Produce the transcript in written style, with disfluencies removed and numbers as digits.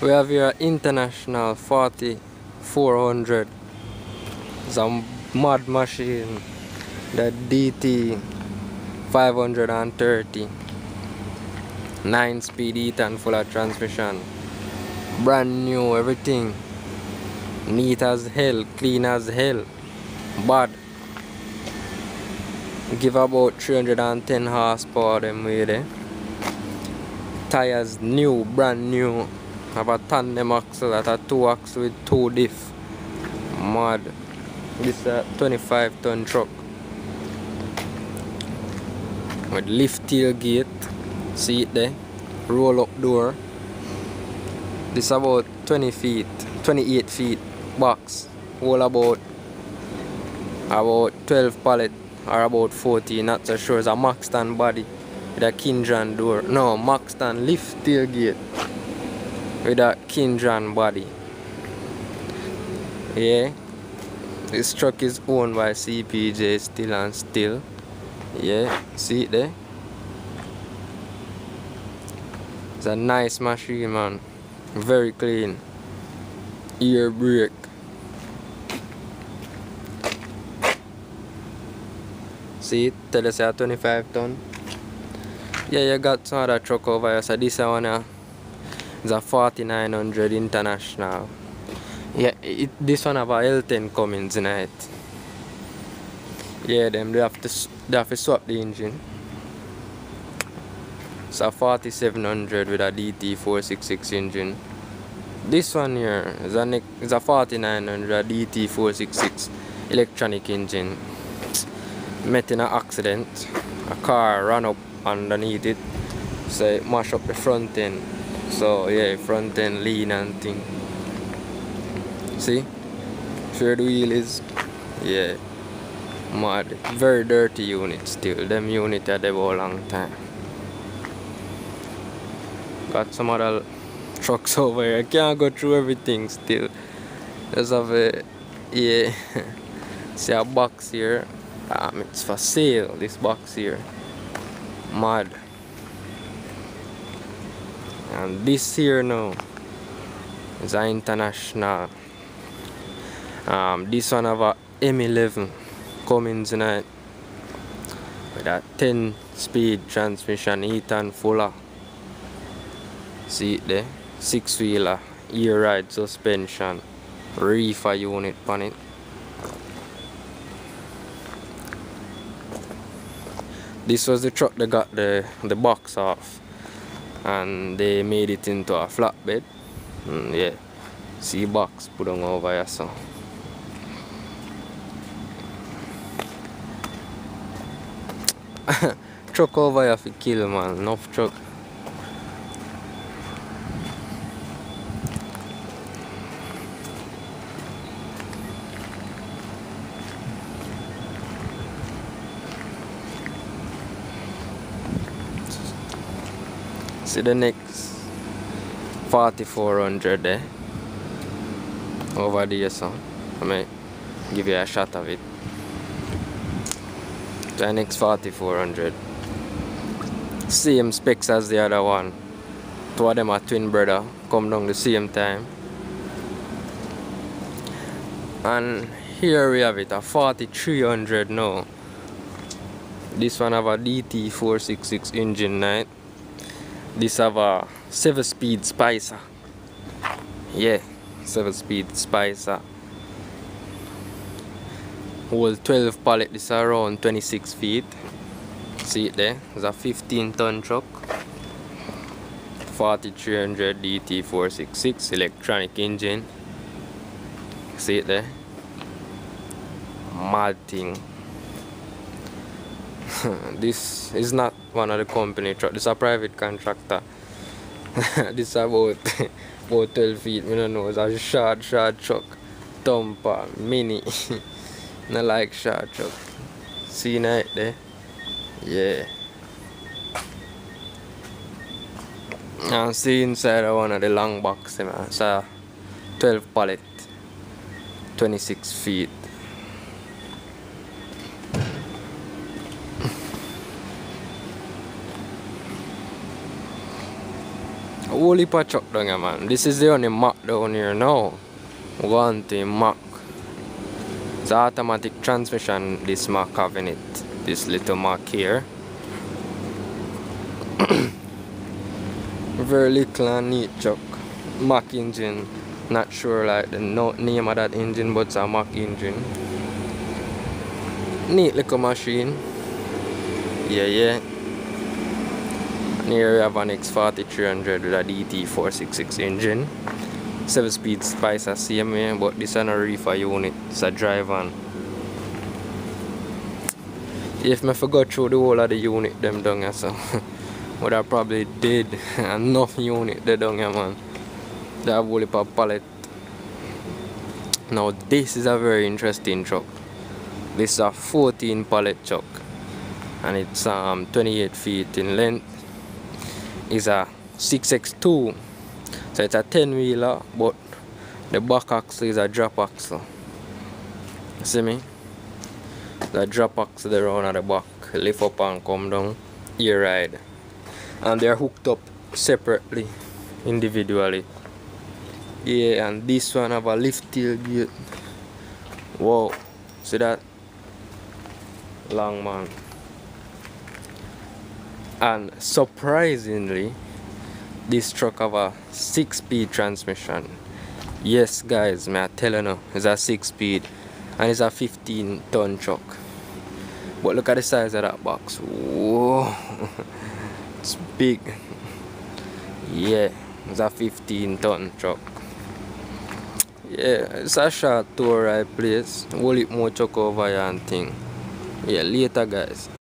We have here International 4400. It's a mad machine. The DT530. 9-speed Eaton full of transmission. Brand new, everything. Neat as hell, clean as hell. Bad. Give about 310 horsepower them way there. Tires new, brand new. Have a tandem axle, that a 2 axle with 2 diff. Mad. This is a 25-ton truck. With lift tailgate. See it there. Roll up door. This is about 28 feet box. All about 12 pallet or about 14, not so sure. It's a Mack stand body with a Kindran door. No, Mack stand lift tailgate with a Kindran body. Yeah. This truck is owned by CPJ still and still. Yeah, see it there? It's a nice machine, man. Very clean. Ear brake. See it? Tell us 25 ton. Yeah, you got some other truck over here. So this one is a 4900 International. Yeah, this one have a L10 Cummins in it. Yeah, they have to swap the engine. It's a 4700 with a DT466 engine. This one here is a 4900 DT466 electronic engine. Met in an accident. A car ran up underneath it, so it mashed up the front end. So yeah, front end lean and thing. See? Sure the wheel is, yeah, mad. Very dirty unit still. Them unit are there for a long time. Got some other trucks over here. I can't go through everything still. Just have a, yeah. See a box here. It's for sale, this box here. Mad. And this here now is an International. This one have a M11 Cummins in it with a 10-speed transmission, Eaton fuller. See it there? 6-wheeler, ear ride suspension, reefer unit on it. This was the truck that got the box off, and they made it into a flatbed. Yeah, see box put on over here, so. Truck over here for kill, man. Enough truck. See the next 4400 there over there, so I may give you a shot of it. The next 4400, same specs as the other one. Two of them are twin brother, come down the same time. And here we have it, a 4300 now. This one have a DT466 engine night. This have a 7-speed Spicer. Yeah, 7-speed Spicer. Whole 12 pallet, this is around 26 feet. See it there? It's a 15-ton truck. 4300 DT466 electronic engine. See it there? Mad thing. This is not one of the company truck. This is a private contractor. This is about 12 feet. I don't know. It's a short truck. Thumper, mini. Not like short truck. See it there? Yeah. And see inside one of the long box. It's a 12 pallet. 26 feet. whole heap of truck down here, man. This is the only Mack down here now. One thing Mack. It's automatic transmission this Mack having it. This little Mack here. Very little and neat truck. Mack engine. Not sure like the name of that engine, but it's a Mack engine. Neat little machine. Yeah. And here we have an X4300 with a DT530 engine. 7-speed Spicer same way, but this is not a reefer unit, it's a drive on. If I forgot through the whole of the unit them down here, so would have probably did enough unit there down here, man. They have whole heap of pallet. Now this is a very interesting truck. This is a 14 pallet truck and it's 28 feet in length. It's a 6x2, so it's a 10-wheeler, but the back axle is a drop axle. See me? The drop axle there on at the back, lift up and come down, ear ride, and they're hooked up separately, individually. Yeah, and this one have a lift tailgate. Wow, see that? Long, man. And surprisingly, this truck have a 6-speed transmission. Yes guys, I'm telling you, it's a 6-speed and it's a 15-ton truck. But look at the size of that box. Whoa. It's big. Yeah, it's a 15-ton truck. Yeah, it's a short tour right place. Whole heap more truck over here and thing. Yeah, later guys.